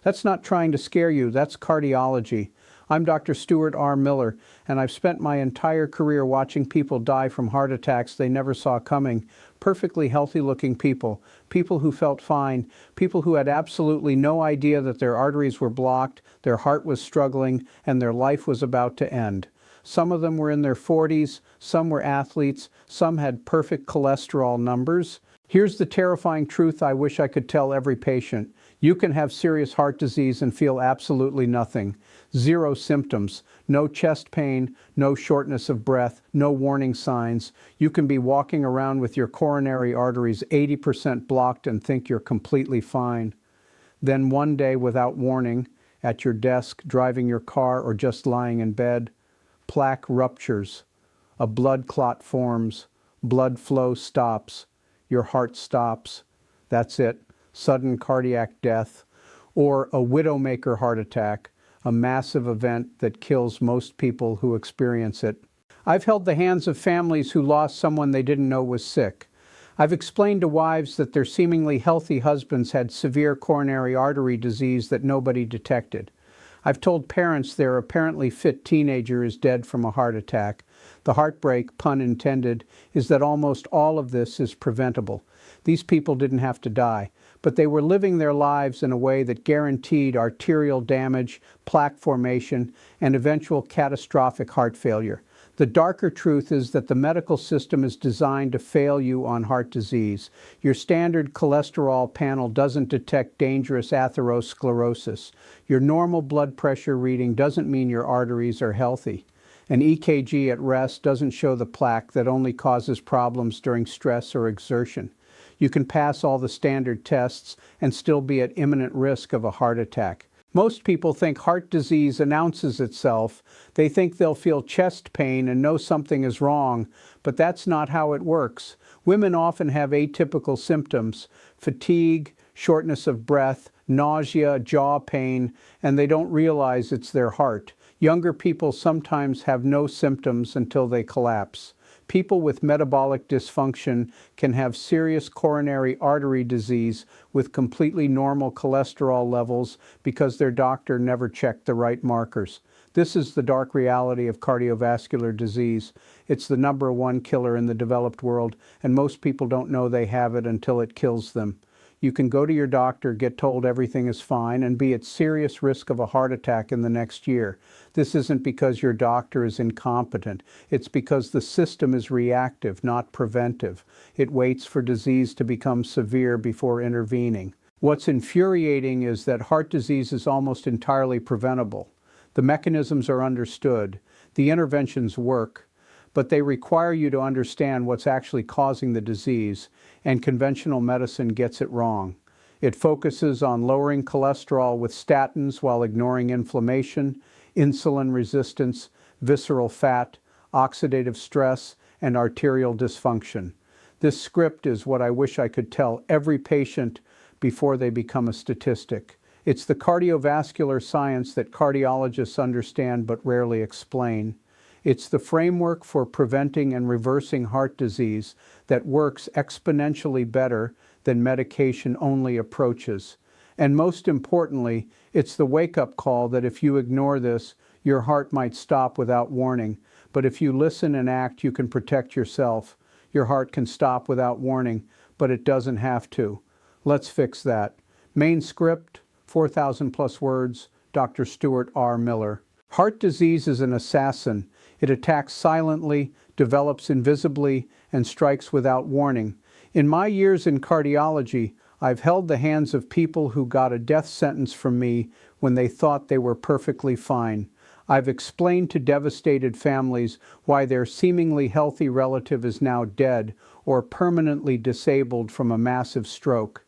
That's not trying to scare you, that's cardiology. I'm Dr. Stuart R. Miller, and I've spent my entire career watching people die from heart attacks they never saw coming. Perfectly healthy-looking people, people who felt fine, people who had absolutely no idea that their arteries were blocked, their heart was struggling, and their life was about to end. Some of them were in their 40s, some were athletes, some had perfect cholesterol numbers. Here's the terrifying truth I wish I could tell every patient. You can have serious heart disease and feel absolutely nothing. Zero symptoms, no chest pain, no shortness of breath, no warning signs. You can be walking around with your coronary arteries 80% blocked and think you're completely fine. Then one day, without warning, at your desk, driving your car, or just lying in bed, plaque ruptures, a blood clot forms, blood flow stops, your heart stops. That's it. Sudden cardiac death, or a widowmaker heart attack, a massive event that kills most people who experience it. I've held the hands of families who lost someone they didn't know was sick. I've explained to wives that their seemingly healthy husbands had severe coronary artery disease that nobody detected. I've told parents their apparently fit teenager is dead from a heart attack. The heartbreak, pun intended, is that almost all of this is preventable. These people didn't have to die, but they were living their lives in a way that guaranteed arterial damage, plaque formation, and eventual catastrophic heart failure. The darker truth is that the medical system is designed to fail you on heart disease. Your standard cholesterol panel doesn't detect dangerous atherosclerosis. Your normal blood pressure reading doesn't mean your arteries are healthy. An EKG at rest doesn't show the plaque that only causes problems during stress or exertion. You can pass all the standard tests and still be at imminent risk of a heart attack. Most people think heart disease announces itself. They think they'll feel chest pain and know something is wrong, but that's not how it works. Women often have atypical symptoms: fatigue, shortness of breath, nausea, jaw pain, and they don't realize it's their heart. Younger people sometimes have no symptoms until they collapse. People with metabolic dysfunction can have serious coronary artery disease with completely normal cholesterol levels because their doctor never checked the right markers. This is the dark reality of cardiovascular disease. It's the #1 killer in the developed world, and most people don't know they have it until it kills them. You can go to your doctor, get told everything is fine, and be at serious risk of a heart attack in the next year. This isn't because your doctor is incompetent. It's because the system is reactive, not preventive. It waits for disease to become severe before intervening. What's infuriating is that heart disease is almost entirely preventable. The mechanisms are understood. The interventions work, but they require you to understand what's actually causing the disease, and conventional medicine gets it wrong. It focuses on lowering cholesterol with statins while ignoring inflammation, insulin resistance, visceral fat, oxidative stress, and arterial dysfunction. This script is what I wish I could tell every patient before they become a statistic. It's the cardiovascular science that cardiologists understand but rarely explain. It's the framework for preventing and reversing heart disease that works exponentially better than medication-only approaches. And most importantly, it's the wake-up call that if you ignore this, your heart might stop without warning. But if you listen and act, you can protect yourself. Your heart can stop without warning, but it doesn't have to. Let's fix that. Main script, 4,000 plus words, Dr. Stuart R. Miller. Heart disease is an assassin. It attacks silently, develops invisibly, and strikes without warning. In my years in cardiology, I've held the hands of people who got a death sentence from me when they thought they were perfectly fine. I've explained to devastated families why their seemingly healthy relative is now dead or permanently disabled from a massive stroke.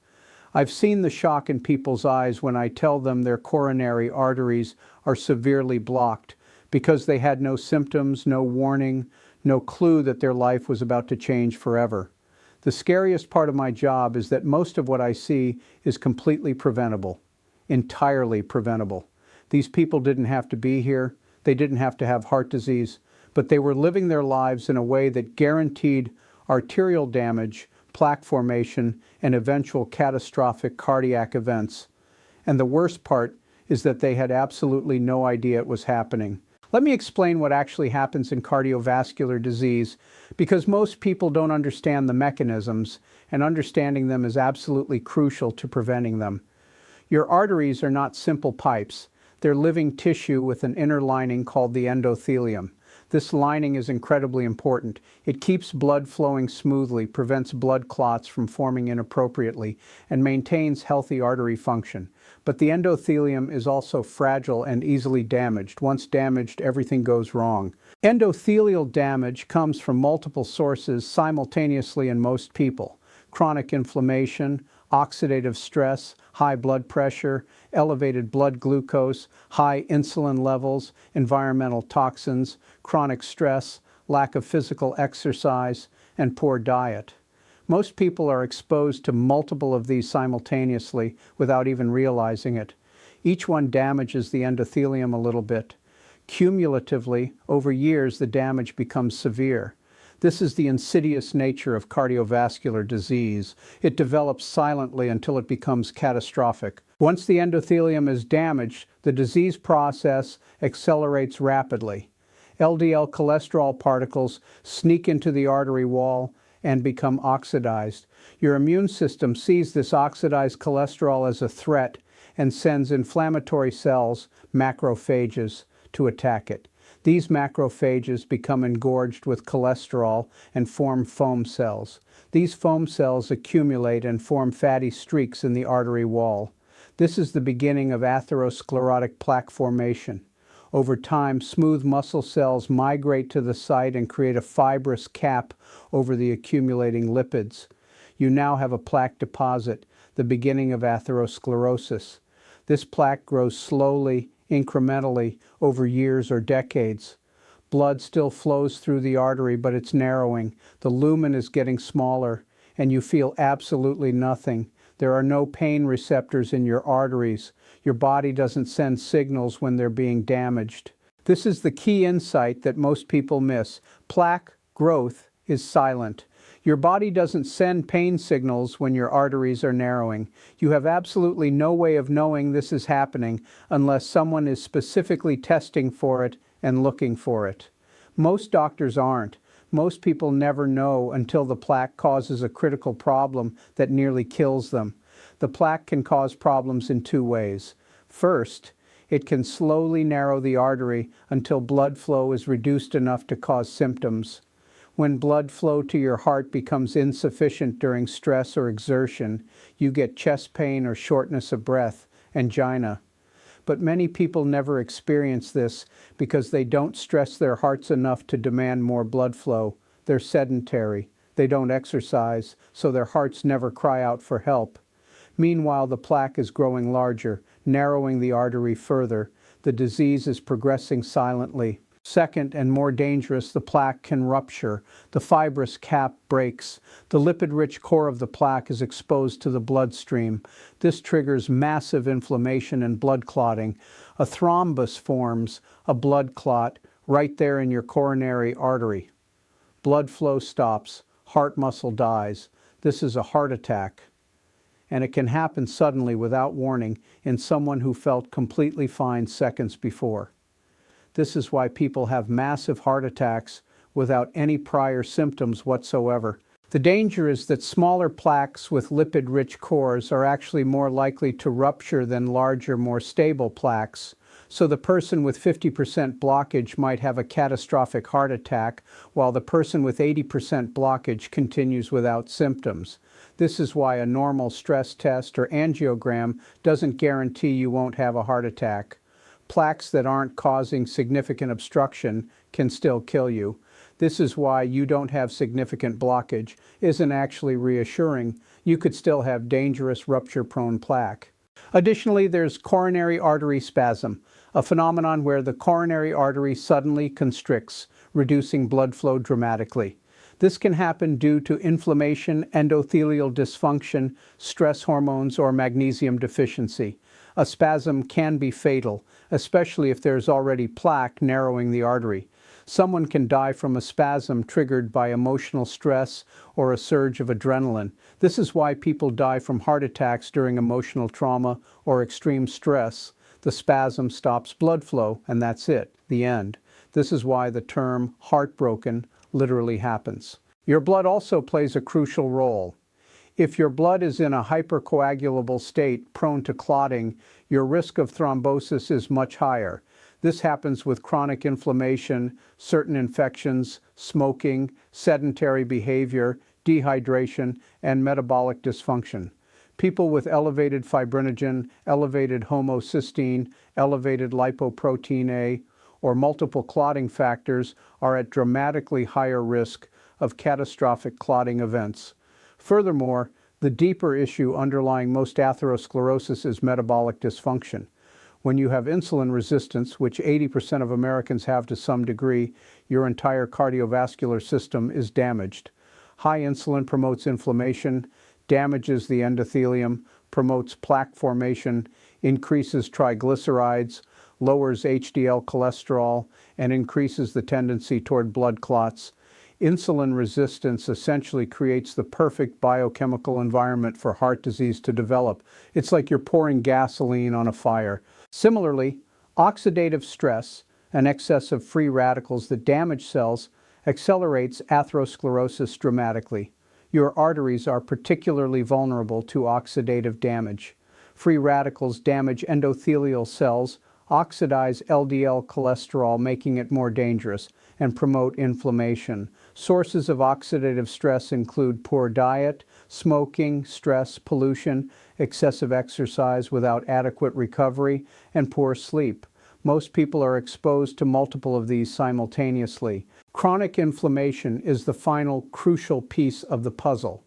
I've seen the shock in people's eyes when I tell them their coronary arteries are severely blocked because they had no symptoms, no warning, no clue that their life was about to change forever. The scariest part of my job is that most of what I see is completely preventable, entirely preventable. These people didn't have to be here, they didn't have to have heart disease, but they were living their lives in a way that guaranteed arterial damage, plaque formation, and eventual catastrophic cardiac events. And the worst part is that they had absolutely no idea it was happening. Let me explain what actually happens in cardiovascular disease, because most people don't understand the mechanisms, and understanding them is absolutely crucial to preventing them. Your arteries are not simple pipes. They're living tissue with an inner lining called the endothelium. This lining is incredibly important. It keeps blood flowing smoothly, prevents blood clots from forming inappropriately, and maintains healthy artery function. But the endothelium is also fragile and easily damaged. Once damaged, everything goes wrong. Endothelial damage comes from multiple sources simultaneously in most people: chronic inflammation, oxidative stress, high blood pressure, elevated blood glucose, high insulin levels, environmental toxins, chronic stress, lack of physical exercise, and poor diet. Most people are exposed to multiple of these simultaneously without even realizing it. Each one damages the endothelium a little bit. Cumulatively, over years, the damage becomes severe. This is the insidious nature of cardiovascular disease. It develops silently until it becomes catastrophic. Once the endothelium is damaged, the disease process accelerates rapidly. LDL cholesterol particles sneak into the artery wall and become oxidized. Your immune system sees this oxidized cholesterol as a threat and sends inflammatory cells, macrophages, to attack it. These macrophages become engorged with cholesterol and form foam cells. These foam cells accumulate and form fatty streaks in the artery wall. This is the beginning of atherosclerotic plaque formation. Over time, smooth muscle cells migrate to the site and create a fibrous cap over the accumulating lipids. You now have a plaque deposit, the beginning of atherosclerosis. This plaque grows slowly, incrementally, over years or decades. Blood still flows through the artery, but it's narrowing. The lumen is getting smaller, and you feel absolutely nothing. There are no pain receptors in your arteries. Your body doesn't send signals when they're being damaged. This is the key insight that most people miss. Plaque growth is silent. Your body doesn't send pain signals when your arteries are narrowing. You have absolutely no way of knowing this is happening unless someone is specifically testing for it and looking for it. Most doctors aren't. Most people never know until the plaque causes a critical problem that nearly kills them. The plaque can cause problems in two ways. First, it can slowly narrow the artery until blood flow is reduced enough to cause symptoms. When blood flow to your heart becomes insufficient during stress or exertion, you get chest pain or shortness of breath, angina. But many people never experience this because they don't stress their hearts enough to demand more blood flow. They're sedentary. They don't exercise, so their hearts never cry out for help. Meanwhile, the plaque is growing larger, narrowing the artery further. The disease is progressing silently. Second, and more dangerous, the plaque can rupture. The fibrous cap breaks. The lipid-rich core of the plaque is exposed to the bloodstream. This triggers massive inflammation and blood clotting. A thrombus forms, a blood clot, right there in your coronary artery. Blood flow stops. Heart muscle dies. This is a heart attack. And it can happen suddenly without warning in someone who felt completely fine seconds before. This is why people have massive heart attacks without any prior symptoms whatsoever. The danger is that smaller plaques with lipid-rich cores are actually more likely to rupture than larger, more stable plaques. So the person with 50% blockage might have a catastrophic heart attack, while the person with 80% blockage continues without symptoms. This is why a normal stress test or angiogram doesn't guarantee you won't have a heart attack. Plaques that aren't causing significant obstruction can still kill you. This is why you don't have significant blockage isn't actually reassuring. You could still have dangerous rupture-prone plaque. Additionally, there's coronary artery spasm, a phenomenon where the coronary artery suddenly constricts, reducing blood flow dramatically. This can happen due to inflammation, endothelial dysfunction, stress hormones, or magnesium deficiency. A spasm can be fatal, especially if there's already plaque narrowing the artery. Someone can die from a spasm triggered by emotional stress or a surge of adrenaline. This is why people die from heart attacks during emotional trauma or extreme stress. The spasm stops blood flow, and that's it, the end. This is why the term heartbroken literally happens. Your blood also plays a crucial role. If your blood is in a hypercoagulable state prone to clotting, your risk of thrombosis is much higher. This happens with chronic inflammation, certain infections, smoking, sedentary behavior, dehydration, and metabolic dysfunction. People with elevated fibrinogen, elevated homocysteine, elevated lipoprotein A, or multiple clotting factors are at dramatically higher risk of catastrophic clotting events. Furthermore, the deeper issue underlying most atherosclerosis is metabolic dysfunction. When you have insulin resistance, which 80% of Americans have to some degree, your entire cardiovascular system is damaged. High insulin promotes inflammation, damages the endothelium, promotes plaque formation, increases triglycerides, lowers HDL cholesterol, and increases the tendency toward blood clots. Insulin resistance essentially creates the perfect biochemical environment for heart disease to develop. It's like you're pouring gasoline on a fire. Similarly, oxidative stress, an excess of free radicals that damage cells, accelerates atherosclerosis dramatically. Your arteries are particularly vulnerable to oxidative damage. Free radicals damage endothelial cells, oxidize LDL cholesterol, making it more dangerous, and promote inflammation. Sources of oxidative stress include poor diet, smoking, stress, pollution, excessive exercise without adequate recovery, and poor sleep. Most people are exposed to multiple of these simultaneously. Chronic inflammation is the final crucial piece of the puzzle.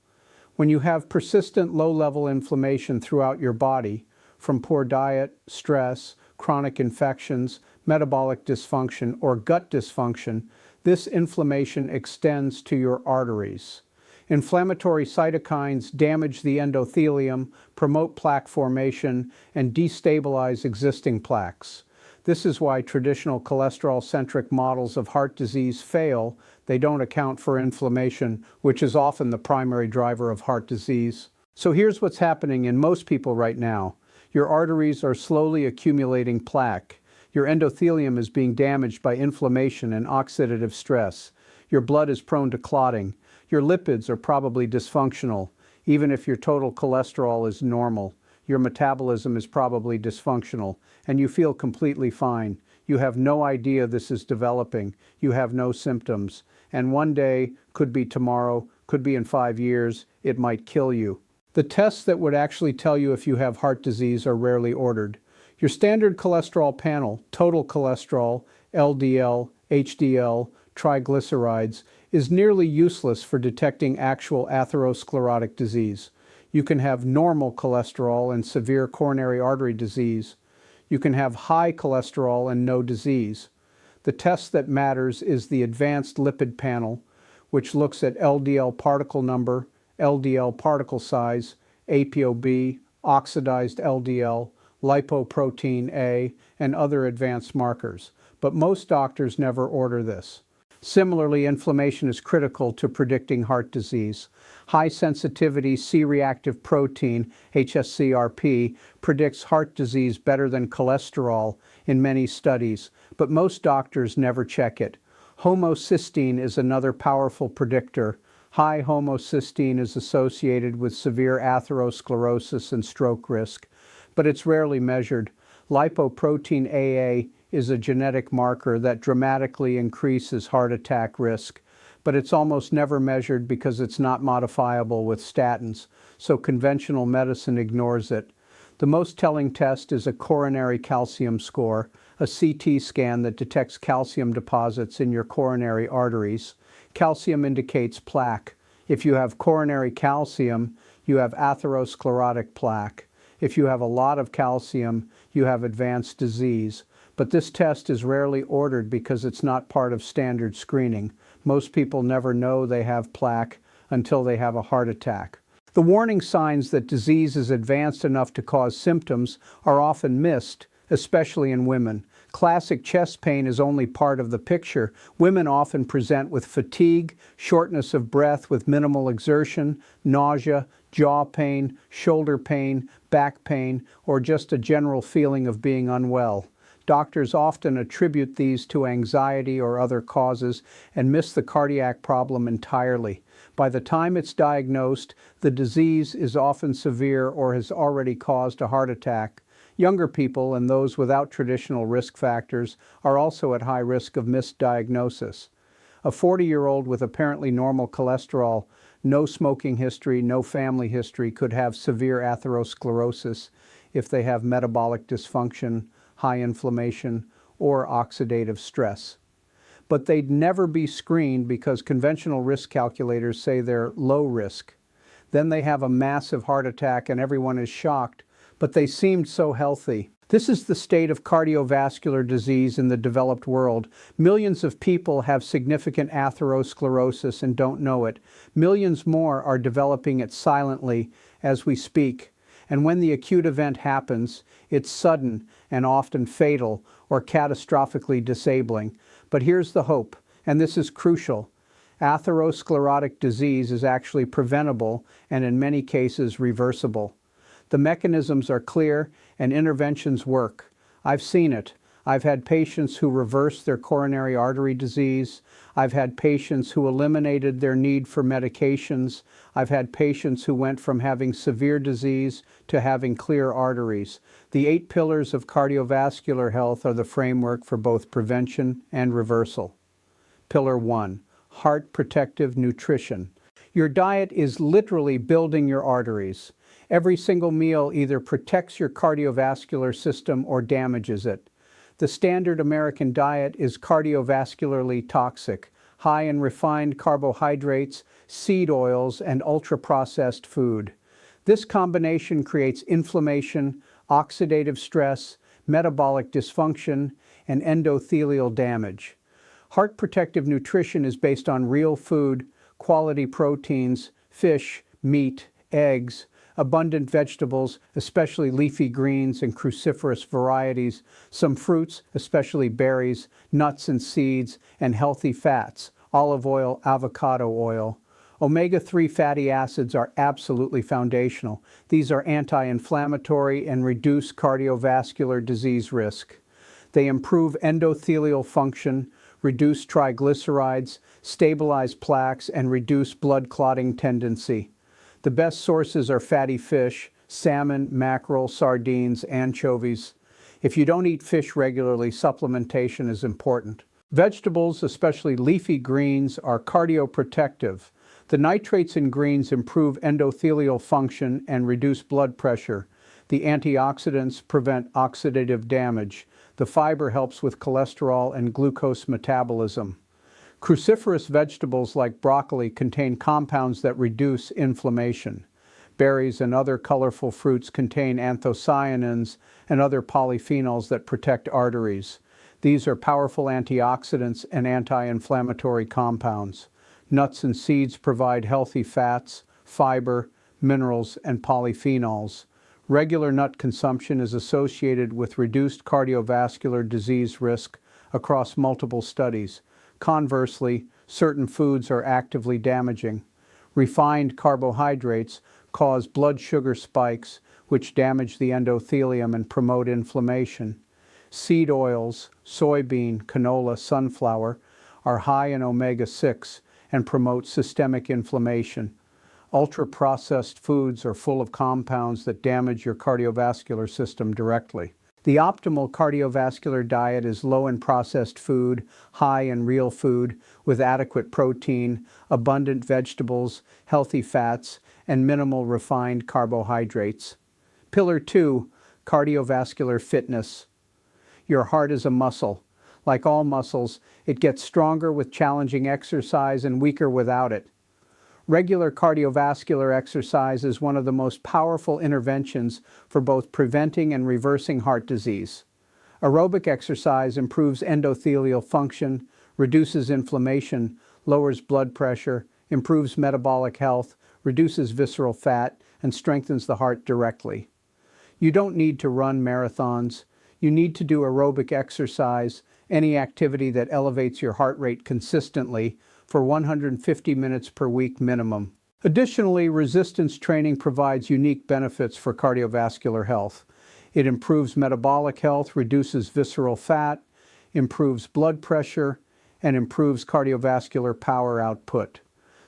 When you have persistent low-level inflammation throughout your body, from poor diet, stress, chronic infections, metabolic dysfunction, or gut dysfunction, this inflammation extends to your arteries. Inflammatory cytokines damage the endothelium, promote plaque formation, and destabilize existing plaques. This is why traditional cholesterol-centric models of heart disease fail. They don't account for inflammation, which is often the primary driver of heart disease. So here's what's happening in most people right now. Your arteries are slowly accumulating plaque. Your endothelium is being damaged by inflammation and oxidative stress. Your blood is prone to clotting. Your lipids are probably dysfunctional, even if your total cholesterol is normal. Your metabolism is probably dysfunctional, and you feel completely fine. You have no idea this is developing. You have no symptoms. And one day, could be tomorrow, could be in 5 years, it might kill you. The tests that would actually tell you if you have heart disease are rarely ordered. Your standard cholesterol panel, total cholesterol, LDL, HDL, triglycerides, is nearly useless for detecting actual atherosclerotic disease. You can have normal cholesterol and severe coronary artery disease. You can have high cholesterol and no disease. The test that matters is the advanced lipid panel, which looks at LDL particle number, LDL particle size, ApoB, oxidized LDL, lipoprotein A, and other advanced markers. But most doctors never order this. Similarly, inflammation is critical to predicting heart disease. High sensitivity C-reactive protein, HSCRP, predicts heart disease better than cholesterol in many studies, but most doctors never check it. Homocysteine is another powerful predictor. High homocysteine is associated with severe atherosclerosis and stroke risk, but it's rarely measured. Lipoprotein AA is a genetic marker that dramatically increases heart attack risk, but it's almost never measured because it's not modifiable with statins, so conventional medicine ignores it. The most telling test is a coronary calcium score, a CT scan that detects calcium deposits in your coronary arteries. Calcium indicates plaque. If you have coronary calcium, you have atherosclerotic plaque. If you have a lot of calcium, you have advanced disease. But this test is rarely ordered because it's not part of standard screening. Most people never know they have plaque until they have a heart attack. The warning signs that disease is advanced enough to cause symptoms are often missed especially in women. Classic chest pain is only part of the picture. Women often present with fatigue, shortness of breath with minimal exertion, nausea, jaw pain, shoulder pain, back pain, or just a general feeling of being unwell. Doctors often attribute these to anxiety or other causes and miss the cardiac problem entirely. By the time it's diagnosed, the disease is often severe or has already caused a heart attack. Younger people and those without traditional risk factors are also at high risk of misdiagnosis. A 40-year-old with apparently normal cholesterol, no smoking history, no family history could have severe atherosclerosis if they have metabolic dysfunction, high inflammation, or oxidative stress. But they'd never be screened because conventional risk calculators say they're low risk. Then they have a massive heart attack and everyone is shocked, but they seemed so healthy. This is the state of cardiovascular disease in the developed world. Millions of people have significant atherosclerosis and don't know it. Millions more are developing it silently as we speak. And when the acute event happens, it's sudden and often fatal or catastrophically disabling. But here's the hope, and this is crucial. Atherosclerotic disease is actually preventable and in many cases reversible. The mechanisms are clear and interventions work. I've seen it. I've had patients who reversed their coronary artery disease. I've had patients who eliminated their need for medications. I've had patients who went from having severe disease to having clear arteries. The 8 pillars of cardiovascular health are the framework for both prevention and reversal. Pillar 1, heart protective nutrition. Your diet is literally building your arteries. Every single meal either protects your cardiovascular system or damages it. The standard American diet is cardiovascularly toxic, high in refined carbohydrates, seed oils, and ultra-processed food. This combination creates inflammation, oxidative stress, metabolic dysfunction, and endothelial damage. Heart protective nutrition is based on real food, quality proteins, fish, meat, eggs, abundant vegetables, especially leafy greens and cruciferous varieties, some fruits, especially berries, nuts and seeds, and healthy fats, olive oil, avocado oil. Omega-3 fatty acids are absolutely foundational. These are anti-inflammatory and reduce cardiovascular disease risk. They improve endothelial function, reduce triglycerides, stabilize plaques, and reduce blood clotting tendency. The best sources are fatty fish, salmon, mackerel, sardines, anchovies. If you don't eat fish regularly, supplementation is important. Vegetables, especially leafy greens, are cardioprotective. The nitrates in greens improve endothelial function and reduce blood pressure. The antioxidants prevent oxidative damage. The fiber helps with cholesterol and glucose metabolism. Cruciferous vegetables like broccoli contain compounds that reduce inflammation. Berries and other colorful fruits contain anthocyanins and other polyphenols that protect arteries. These are powerful antioxidants and anti-inflammatory compounds. Nuts and seeds provide healthy fats, fiber, minerals, and polyphenols. Regular nut consumption is associated with reduced cardiovascular disease risk across multiple studies. Conversely, certain foods are actively damaging. Refined carbohydrates cause blood sugar spikes, which damage the endothelium and promote inflammation. Seed oils, soybean, canola, sunflower, are high in omega-6 and promote systemic inflammation. Ultra-processed foods are full of compounds that damage your cardiovascular system directly. The optimal cardiovascular diet is low in processed food, high in real food, with adequate protein, abundant vegetables, healthy fats, and minimal refined carbohydrates. Pillar 2, cardiovascular fitness. Your heart is a muscle. Like all muscles, it gets stronger with challenging exercise and weaker without it. Regular cardiovascular exercise is one of the most powerful interventions for both preventing and reversing heart disease. Aerobic exercise improves endothelial function, reduces inflammation, lowers blood pressure, improves metabolic health, reduces visceral fat, and strengthens the heart directly. You don't need to run marathons. You need to do aerobic exercise, any activity that elevates your heart rate consistently, for 150 minutes per week minimum. Additionally, resistance training provides unique benefits for cardiovascular health. It improves metabolic health, reduces visceral fat, improves blood pressure, and improves cardiovascular power output.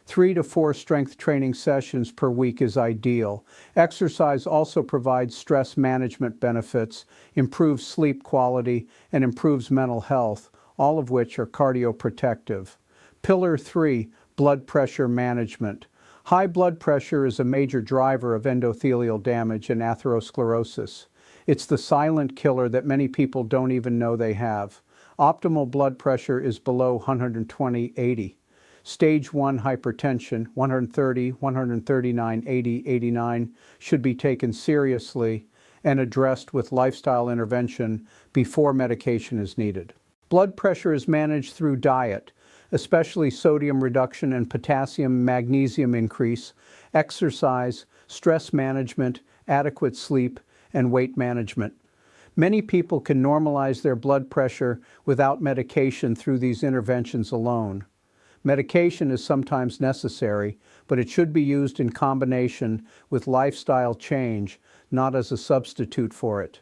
3 to 4 strength training sessions per week is ideal. Exercise also provides stress management benefits, improves sleep quality, and improves mental health, all of which are cardioprotective. Pillar 3, blood pressure management. High blood pressure is a major driver of endothelial damage and atherosclerosis. It's the silent killer that many people don't even know they have. Optimal blood pressure is below 120/80. Stage 1 hypertension, 130, 139, 80, 89, should be taken seriously and addressed with lifestyle intervention before medication is needed. Blood pressure is managed through diet, especially sodium reduction and potassium magnesium increase, exercise, stress management, adequate sleep, and weight management. Many people can normalize their blood pressure without medication through these interventions alone. Medication is sometimes necessary, but it should be used in combination with lifestyle change, not as a substitute for it.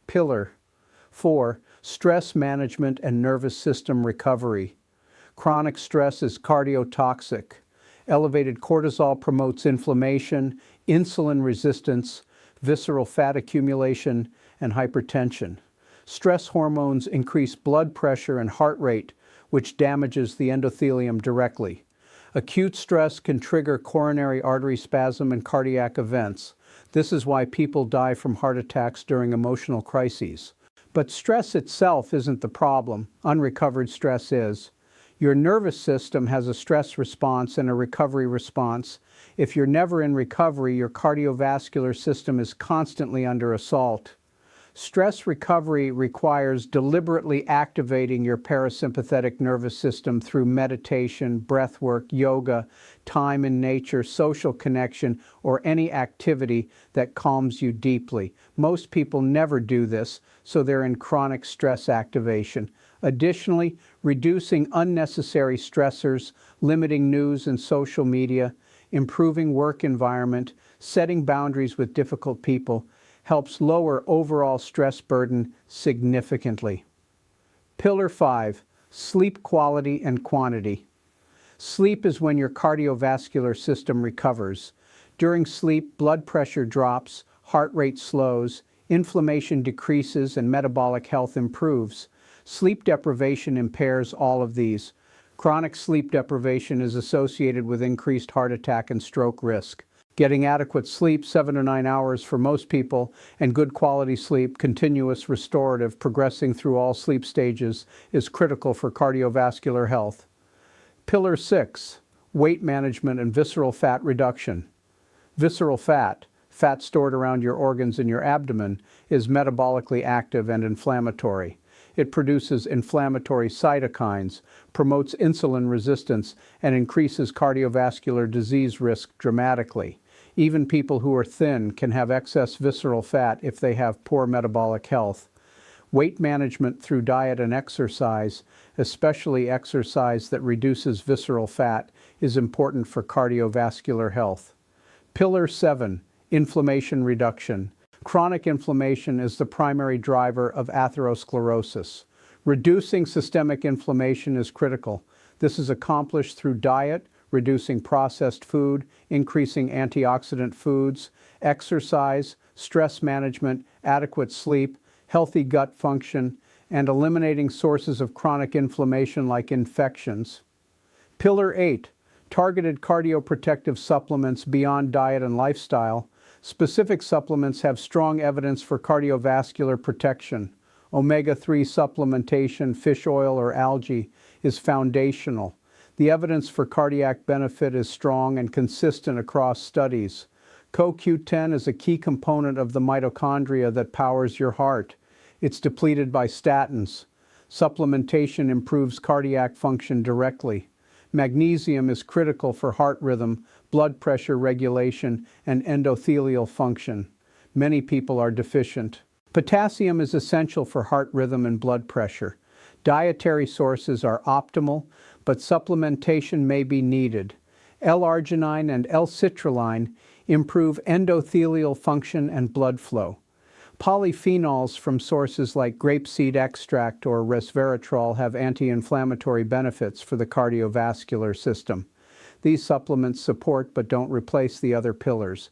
Pillar 4, stress management and nervous system recovery. Chronic stress is cardiotoxic. Elevated cortisol promotes inflammation, insulin resistance, visceral fat accumulation, and hypertension. Stress hormones increase blood pressure and heart rate, which damages the endothelium directly. Acute stress can trigger coronary artery spasm and cardiac events. This is why people die from heart attacks during emotional crises. But stress itself isn't the problem. Unrecovered stress is. Your nervous system has a stress response and a recovery response. If you're never in recovery, your cardiovascular system is constantly under assault. Stress recovery requires deliberately activating your parasympathetic nervous system through meditation, breath work, yoga, time in nature, social connection, or any activity that calms you deeply. Most people never do this, so they're in chronic stress activation. Additionally, reducing unnecessary stressors, limiting news and social media, improving work environment, setting boundaries with difficult people, helps lower overall stress burden significantly. Pillar 5, sleep quality and quantity. Sleep is when your cardiovascular system recovers. During sleep, blood pressure drops, heart rate slows, inflammation decreases, and metabolic health improves. Sleep deprivation impairs all of these. Chronic sleep deprivation is associated with increased heart attack and stroke risk. Getting adequate sleep, 7 to 9 hours for most people, and good quality sleep, continuous, restorative, progressing through all sleep stages, is critical for cardiovascular health. Pillar 6, weight management and visceral fat reduction. Visceral fat, fat stored around your organs in your abdomen, is metabolically active and inflammatory. It produces inflammatory cytokines, promotes insulin resistance, and increases cardiovascular disease risk dramatically. Even people who are thin can have excess visceral fat if they have poor metabolic health. Weight management through diet and exercise, especially exercise that reduces visceral fat, is important for cardiovascular health. Pillar 7, inflammation reduction. Chronic inflammation is the primary driver of atherosclerosis. Reducing systemic inflammation is critical. This is accomplished through diet, reducing processed food, increasing antioxidant foods, exercise, stress management, adequate sleep, healthy gut function, and eliminating sources of chronic inflammation like infections. Pillar 8, targeted cardioprotective supplements beyond diet and lifestyle. Specific supplements have strong evidence for cardiovascular protection. Omega-3 supplementation, fish oil, or algae is foundational. The evidence for cardiac benefit is strong and consistent across studies. CoQ10 is a key component of the mitochondria that powers your heart. It's depleted by statins. Supplementation improves cardiac function directly. Magnesium is critical for heart rhythm, blood pressure regulation, and endothelial function. Many people are deficient. Potassium is essential for heart rhythm and blood pressure. Dietary sources are optimal, but supplementation may be needed. L-arginine and L-citrulline improve endothelial function and blood flow. Polyphenols from sources like grapeseed extract or resveratrol have anti-inflammatory benefits for the cardiovascular system. These supplements support but don't replace the other pillars.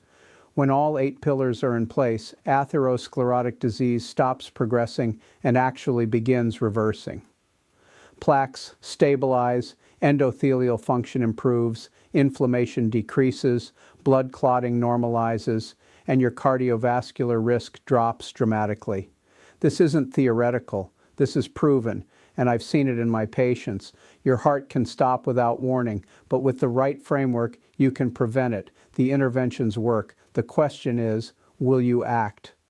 When all 8 pillars are in place, atherosclerotic disease stops progressing and actually begins reversing. Plaques stabilize, endothelial function improves, inflammation decreases, blood clotting normalizes, and your cardiovascular risk drops dramatically. This isn't theoretical, this is proven, and I've seen it in my patients. Your heart can stop without warning, but with the right framework, you can prevent it. The interventions work. The question is, will you act?